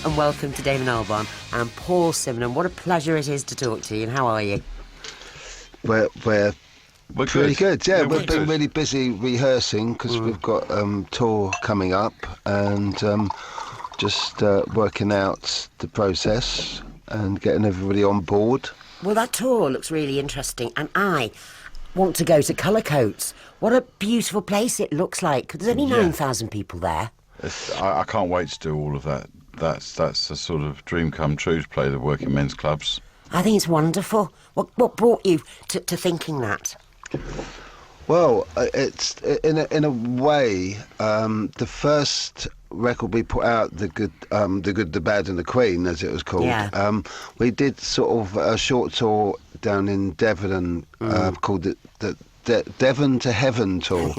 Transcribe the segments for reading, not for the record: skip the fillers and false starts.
and welcome to Damon Albarn and Paul Simonon. What a pleasure it is to talk to you, and how are you? We're pretty good. Yeah, we've been good. really busy rehearsing because we've got tour coming up, and just working out the process and getting everybody on board. Well, that tour looks really interesting, and I want to go to Cullercoats. What a beautiful place it looks like. There's only 9,000 people there. I can't wait to do all of that. That's a sort of dream come true to play the working men's clubs. I think it's wonderful. What brought you to thinking that? Well, it's in a way the first record we put out, the good, the bad, and the Queen, as it was called. Yeah. We did sort of a short tour down in Devon called the Devon to Heaven tour,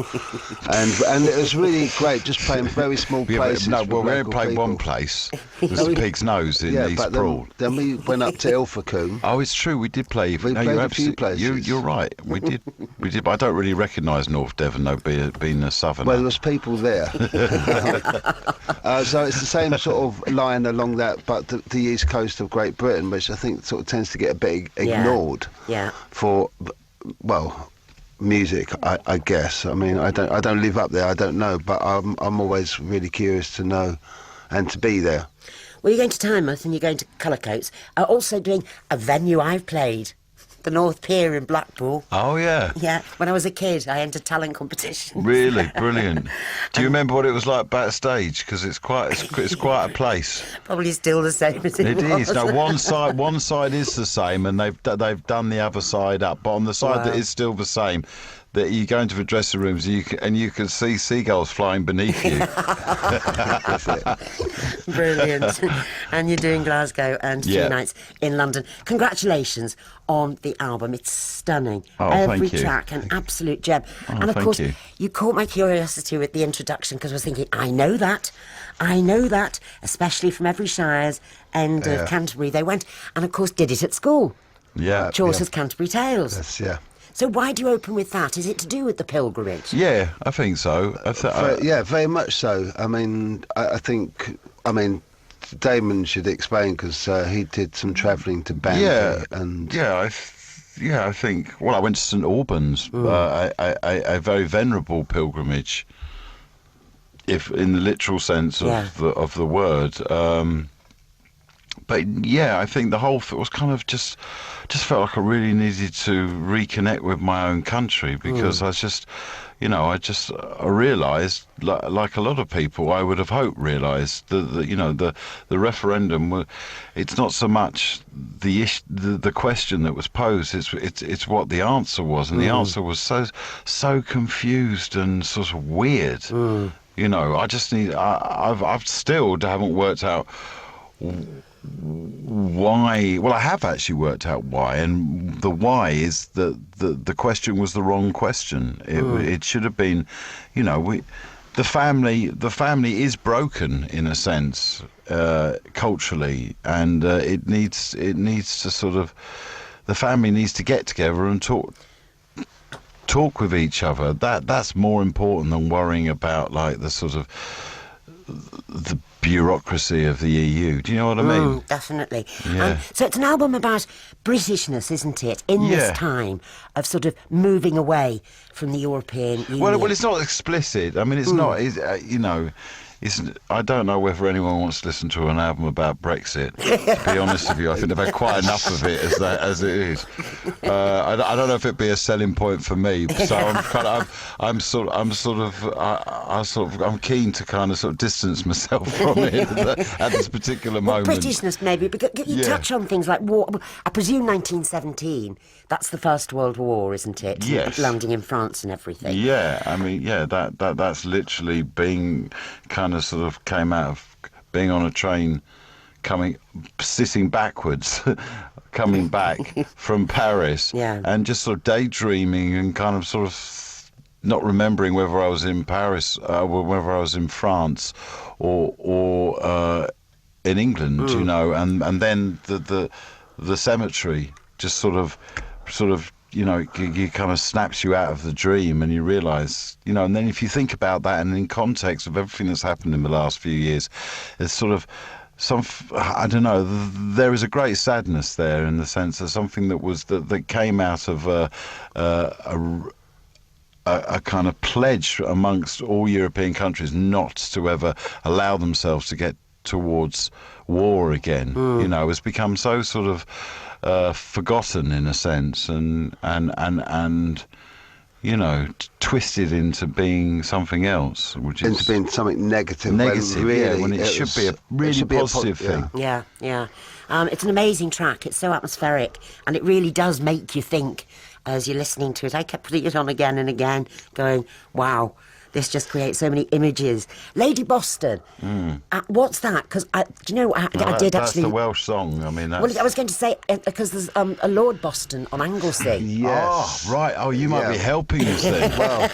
and it was really great. Just playing very small places. We only played one place. It was the Pig's Nose in East Broad. Then we went up to Ilfracombe. Oh, it's true. We did play. We played a few places. You're right. We did. But I don't really recognise North Devon, though, being a southerner. Well, there was people there. So it's the same sort of line along that, but the east coast of Great Britain, which I think sort of tends to get a bit ignored. Yeah. For, well, music, I guess. I mean, I don't live up there. I don't know, but I'm always really curious to know and to be there. Well, you're going to Tynemouth and you're going to Cullercoats. Also doing a venue I've played, the North Pier in Blackpool. Oh, yeah. Yeah, when I was a kid, I entered talent competitions. Really brilliant. Do you remember what it was like backstage? Because it's quite a place. Probably still the same as it was. It is. No, one side is the same, and they've done the other side up. But on the side that is still the same, that you go into the dressing rooms and you can see seagulls flying beneath you. That's it. Brilliant. And you're doing Glasgow and 3 nights in London. Congratulations on the album. It's stunning. Oh, Every thank you. track, an absolute gem. Oh, and of thank course, you. you caught my curiosity with the introduction, because I was thinking, I know that, especially from every shire's end of Canterbury. They went and, of course, did it at school. Yeah. Chaucer's Canterbury Tales. Yes, yeah. So why do you open with that? Is it to do with the pilgrimage? Yeah, I think so. Yeah, very much so. I mean, I think Damon should explain, because he did some travelling to Banbury. I think. Well, I went to St Albans, a very venerable pilgrimage, if in the literal sense of the word. But yeah, I think the whole thing was kind of just felt like I really needed to reconnect with my own country, because I realised, like a lot of people, I would have hoped realised the referendum. It's not so much the question that was posed. It's what the answer was, and the answer was so confused and sort of weird. I just need. I've still haven't worked out why. Well, I have actually worked out why, and the why is that the question was the wrong question. It should have been, the family is broken in a sense, culturally, and it needs to sort of, the family needs to get together and talk with each other. That's more important than worrying about like the sort of the bureaucracy of the EU. Do you know what I mean? Definitely. Yeah. So it's an album about Britishness, isn't it? In this time of sort of moving away from the European Union. Well, it's not explicit. I mean, it's not. It's, I don't know whether anyone wants to listen to an album about Brexit. To be honest with you, I think they've had quite enough of it as it is. I don't know if it'd be a selling point for me. So I'm keen to kind of sort of distance myself from it at this particular moment. Britishness, maybe, because you touch on things like war. I presume 1917. That's the First World War, isn't it? Yes. Landing in France and everything. Yeah, I mean, that's literally being kind of sort of came out of being on a train, sitting backwards, coming back from Paris, and just sort of daydreaming and kind of sort of not remembering whether I was in Paris, or whether I was in France, or in England, and then the cemetery just sort of you kind of snaps you out of the dream, and you realise, and then if you think about that and in context of everything that's happened in the last few years, it's sort of I don't know. There is a great sadness there in the sense of something that came out of a kind of pledge amongst all European countries not to ever allow themselves to get towards war again. You know, it's become so sort of forgotten in a sense, and you know, twisted into being something else, which is into being something negative. Negative, when really yeah, when it should be a really positive thing. Yeah. It's an amazing track. It's so atmospheric, and it really does make you think as you're listening to it. I kept putting it on again and again, going, wow, this just creates so many images. Lady Boston, what's that? Because, do you know, I did that's actually... the Welsh song. I mean, that's... Well, I was going to say, because there's a Lord Boston on Anglesey. Yes. Oh, right. Oh, you might be helping us then. Well,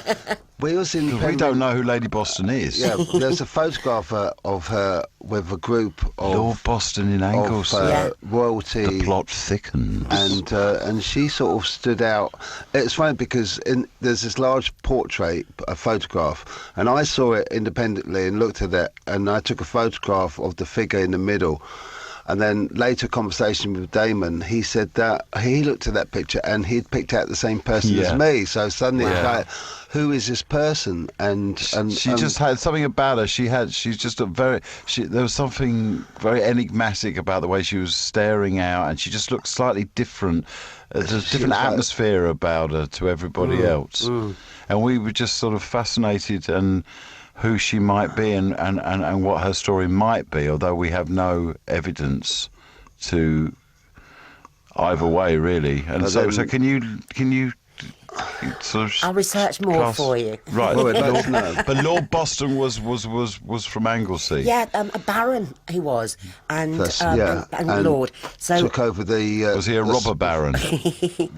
we was in. We don't know who Lady Boston is. Yeah, there's a photograph of her with a group of Lord Boston in Anglesey. Royalty. The plot thickens. And she sort of stood out. It's funny because there's this large portrait, a photograph, and I saw it independently and looked at it, and I took a photograph of the figure in the middle. And then later conversation with Damon, he said that he looked at that picture and he'd picked out the same person as me. So suddenly it's like, who is this person? And she just had something about her. She's just there was something very enigmatic about the way she was staring out, and she just looked slightly different. There's a different atmosphere about her to everybody else. And we were just sort of fascinated and who she might be and what her story might be, although we have no evidence to either way, really. And so can you sort of... I'll research more for you. Right. Well, let's know. But Lord Boston was from Anglesey. Yeah, a baron he was, and Lord. So took over the... was he a robber baron?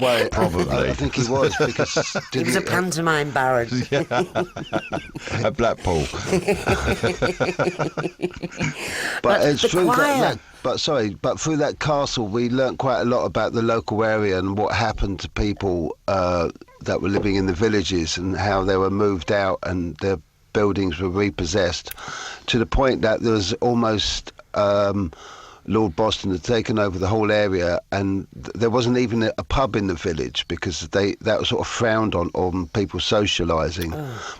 Well, probably. I think he was, because... he was a pantomime baron. At Blackpool. But it's the true choir. but through that castle we learnt quite a lot about the local area and what happened to people that were living in the villages and how they were moved out and their buildings were repossessed, to the point that there was almost Lord Boston had taken over the whole area, and there wasn't even a pub in the village because that was sort of frowned on people socialising.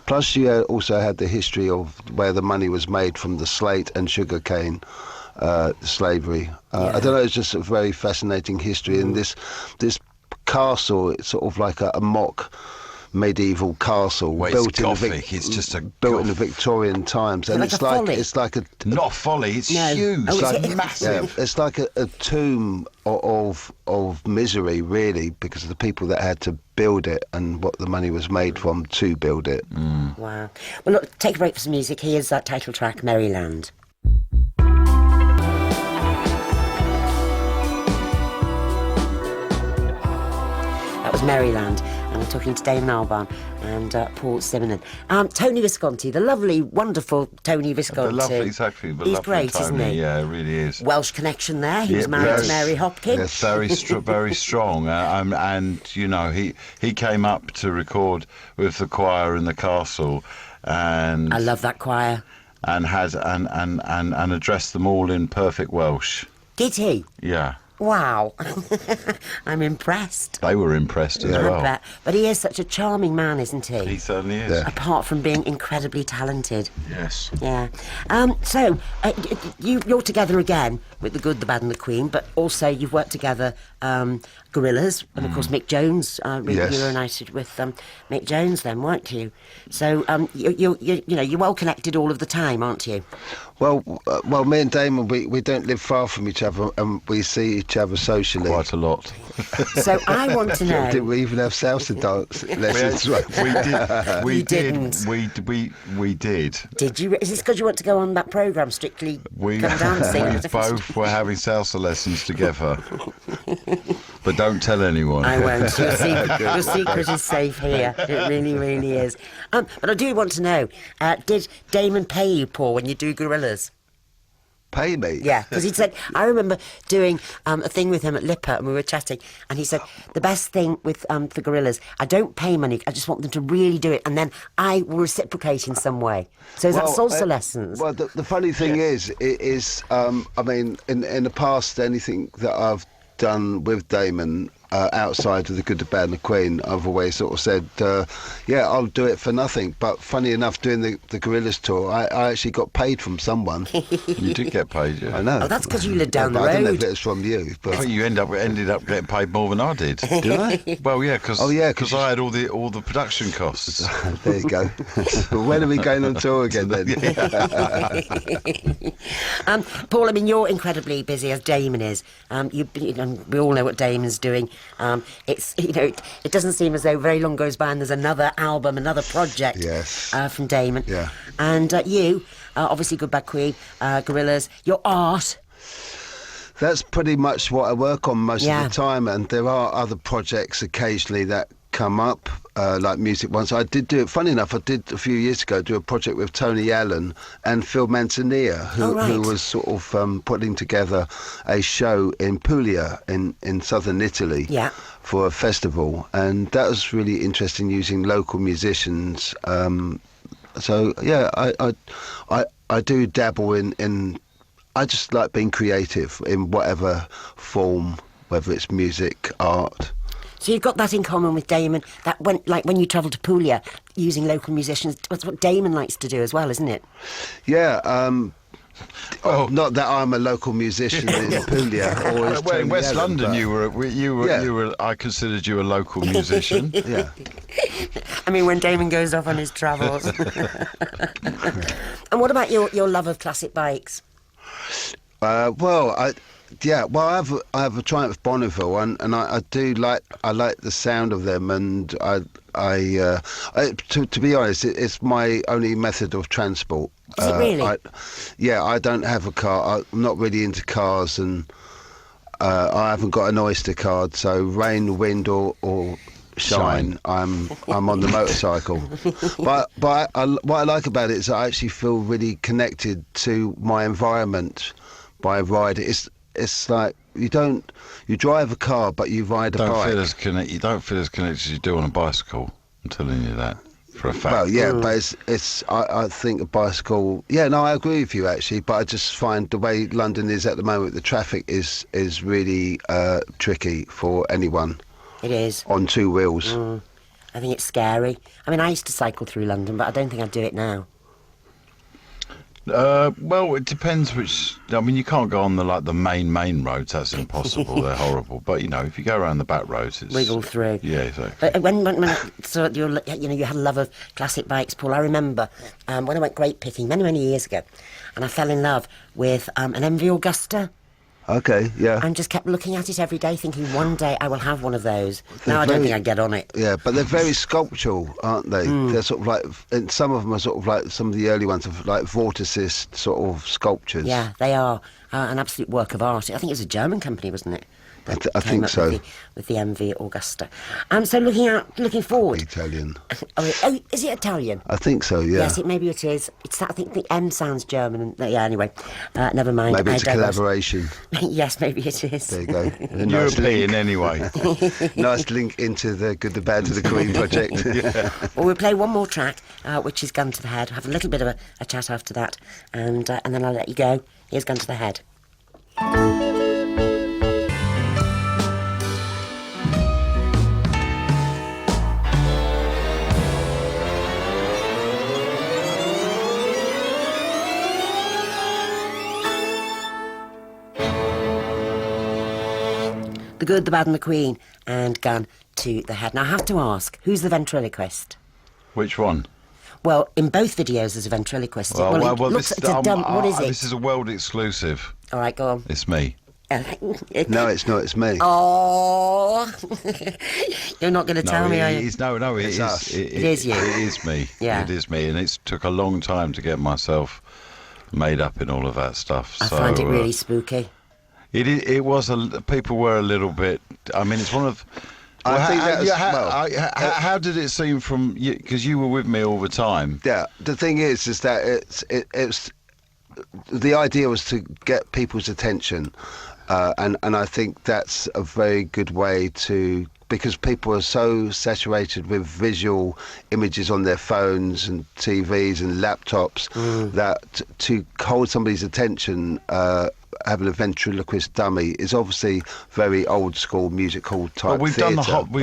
Plus you also had the history of where the money was made from the slate and sugarcane slavery. I don't know, it's just a very fascinating history. And this castle, it's sort of like a mock medieval castle built in the Victorian times, and it's like a not folly, it's huge, it's like massive. Yeah, it's like a tomb of misery, really, because of the people that had to build it and what the money was made from to build it. Wow. Well, look, take a break for some music. Here's that title track, Maryland. That was Maryland, and we're talking to Damon Albarn and Paul Simonon. Tony Visconti, the lovely, wonderful Tony Visconti. Exactly. He's great, Tony, isn't he? Yeah, it really is. Welsh connection there. He was married to Mary Hopkins. Yes, very strong. And you know, he came up to record with the choir in the castle, and I love that choir. And and addressed them all in perfect Welsh. Did he? Yeah. Wow. I'm impressed. They were impressed as well. Bet. But he is such a charming man, isn't he? He certainly is. Yeah. Apart from being incredibly talented. Yes. Yeah. So, you're together again with The Good, the Bad and the Queen, but also you've worked together, Gorillaz, and of course Mick Jones. You were reunited with Mick Jones then, weren't you? So, you're well connected all of the time, aren't you? Well, me and Damon, we don't live far from each other, and we see each other socially Quite a lot. So I want to know. Did we even have salsa dance lessons? We did. We did. Did you? Is this because you want to go on that programme, Strictly Come Dancing? We both were having salsa lessons together. But don't tell anyone. I won't. Your secret is safe here. It really, really is. But I do want to know, did Damon pay you, Paul, when you do Gorillaz? pay me. Yeah, because he said, I remember doing a thing with him at Lipper, and we were chatting, and he said, the best thing with the Gorillas, I don't pay money, I just want them to really do it, and then I will reciprocate in some way. So is that salsa lessons? Well, the funny thing is, I mean, in the past, anything that I've done with Damon outside of the Good, the Bad and the Queen, I've always sort of said, yeah, I'll do it for nothing. But funny enough, doing the Gorillas tour, I actually got paid from someone. You did get paid, yeah. I know. Oh, that's because you live down the road. I don't know if it's from you, but Oh, you ended up getting paid more than I did. did I? Well, yeah, because you- I had all the production costs. There you go. When are we going on tour again then? Paul, I mean, you're incredibly busy, as Damon is. We all know what Damon's doing. It's it doesn't seem as though very long goes by and there's another album, another project from Damon. Yeah. And you, obviously Good Bad Queen, Gorillas, your art. That's pretty much what I work on most of the time, and there are other projects occasionally that come up, like music ones. I did do it, funny enough, I did a few years ago do a project with Tony Allen and Phil Manzanilla, who was sort of putting together a show in Puglia in southern Italy for a festival, and that was really interesting, using local musicians. So yeah, I do dabble in I just like being creative in whatever form, whether it's music, art. So you've got that in common with Damon, that when you travel to Puglia, using local musicians, that's what Damon likes to do as well, isn't it? Yeah, not that I'm a local musician in Puglia. Well, in West London, you were. I considered you a local musician. Yeah. I mean, when Damon goes off on his travels. And what about your love of classic bikes? I have a Triumph Bonneville, and I do like the sound of them, and to be honest, it's my only method of transport. Is it really? I don't have a car. I'm not really into cars, and I haven't got an Oyster card, so rain, wind, or shine. I'm on the motorcycle. But what I like about it is I actually feel really connected to my environment by riding. It's like you drive a car, but you ride a bike. You don't feel as connected as you do on a bicycle. I'm telling you that for a fact. Well, yeah, but I think a bicycle. Yeah, no, I agree with you actually. But I just find the way London is at the moment, the traffic is really tricky for anyone. It is. On two wheels. I think it's scary. I mean, I used to cycle through London, but I don't think I'd do it now. Well, it depends which. I mean, you can't go on the main roads. That's impossible. They're horrible. But if you go around the back roads, it's wiggle through. Yeah, exactly. But when so you had a love of classic bikes, Paul. I remember when I went grape picking many years ago, and I fell in love with an MV Augusta. Okay, yeah. And just kept looking at it every day, thinking one day I will have one of those. Now I don't think I'd get on it. Yeah, but they're very sculptural, aren't they? They're sort of like, and some of them are sort of like some of the early ones of like vorticist sort of sculptures. Yeah, they are an absolute work of art. I think it was a German company, wasn't it? I think so. With the MV Augusta. So looking forward. Italian. Oh, is it Italian? I think so, yeah. Yes, maybe it is. I think the M sounds German. Anyway, never mind. Maybe it's a collaboration. Yes, maybe it is. There you go. European anyway. Nice link into the Good, the Bad, to the Queen project. Yeah. Well, we'll play one more track, which is Gun to the Head. Have a little bit of a chat after that, and then I'll let you go. Here's Gun to the Head. The Good, the Bad and the Queen, and Gun to the Head. Now I have to ask, who's the ventriloquist? Which one? Well, in both videos there's a ventriloquist. Well, it's a dumb... What is it? This is a world exclusive. All right, go on. It's me. No, it's not. It's me. Oh, you're not going to tell me, are you? No, It's us. It is you. It is me. Yeah. It is me, and it took a long time to get myself made up in all of that stuff. I find it really spooky. It was. People were a little bit. I mean, it's one of. I think that was, how did it seem from you? Because you were with me all the time. Yeah, the thing is that it's the idea was to get people's attention, and I think that's a very good way to, because people are so saturated with visual images on their phones and TVs and laptops, that to hold somebody's attention, having a ventriloquist dummy is obviously very old school music hall type. But we've theatre,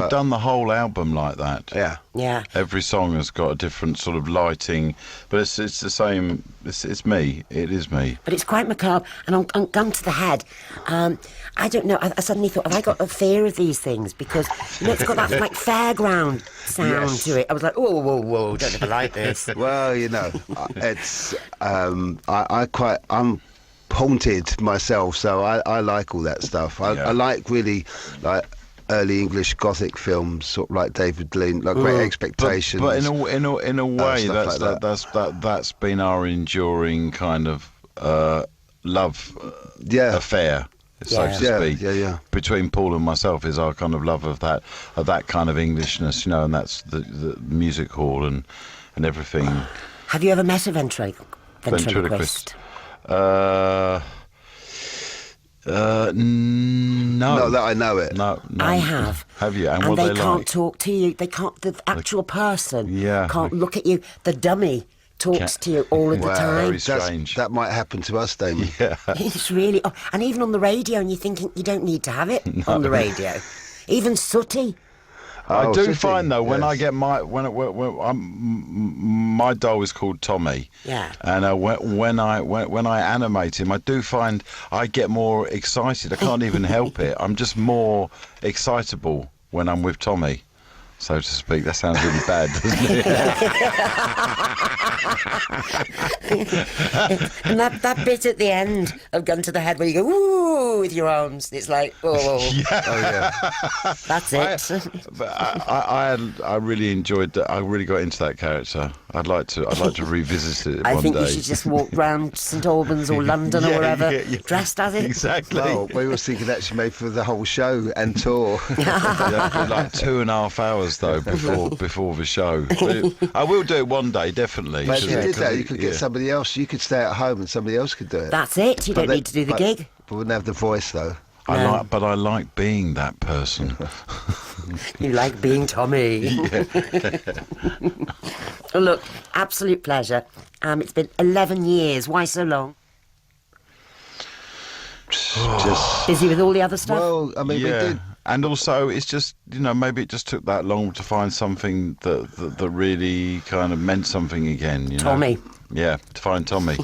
done the whole album like that. Yeah. Yeah. Every song has got a different sort of lighting, but it's the same. It's me. It is me. But it's quite macabre. And on Gun to the Head, I don't know, I suddenly thought, have I got a fear of these things? Because, you know, it's got that like fairground sound to it. I was like, whoa, whoa, whoa, don't ever like this. Well, you know, it's I'm haunted myself, so I like all that stuff. I like really like early English Gothic films, sort of like David Lean, like Great Expectations. But in a way, like that's been our enduring kind of love affair, so to speak. Yeah. Between Paul and myself is our kind of love of that kind of Englishness, you know, and that's the music hall and everything. Have you ever met a ventriloquist? No. Not that I know it. No. I have. Have you? And and what they they can't like? talk to you. They can't. The actual person Yeah. can't look at you. The dummy talks to you all of the time. Very strange. That might happen to us, Damon. Yeah. It's really, and even on the radio, and you're thinking you don't need to have it on the radio. Even Sooty. I Oh, do City, find though when I yes. get my my doll is called Tommy. Yeah. And when I animate him, I do find I get more excited. I can't even help it. I'm just more excitable when I'm with Tommy, so to speak. That sounds really bad, doesn't it? And that bit at the end of Gun to the Head where you go ooh with your arms, it's like oh Yeah. that's it. But I really enjoyed that. I really got into that character. I'd like to revisit it I one think day. you should just walk round St Albans or London or wherever dressed as it. Exactly. Well, we were thinking actually made for the whole show and tour. Yeah, like 2.5 hours though before the show. But I will do it one day, definitely. But if you did that, you could get yeah. somebody else. You could stay at home and somebody else could do it. That's it. You don't need to do the gig. But wouldn't have the voice though. No. I like being that person. You like being Tommy. Well, look, absolute pleasure. It's been 11 years. Why so long? Just Busy with all the other stuff? well, I mean, we Yeah. did. And also, it's just, you know, maybe it just took that long to find something that really kind of meant something again. You know? Tommy. Yeah, to find Tommy.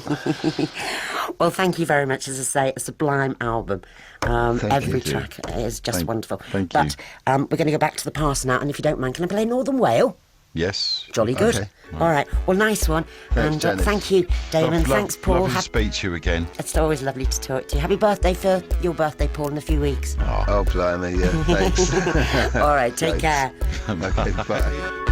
Well, thank you very much. As I say, a sublime album. Every you. track is just wonderful. thank you. But we're going to go back to the past now, and if you don't mind, can I play Northern Whale? Yes. Jolly good. Okay. All right. Well, nice one. Thanks, And Janice. thank you, Damon. Thanks, Paul. Lovely to speak to you again. It's always lovely to talk to you. Happy birthday for your birthday, Paul, in a few weeks. Oh, blimey, yeah, thanks. All right. Take care. Okay, bye.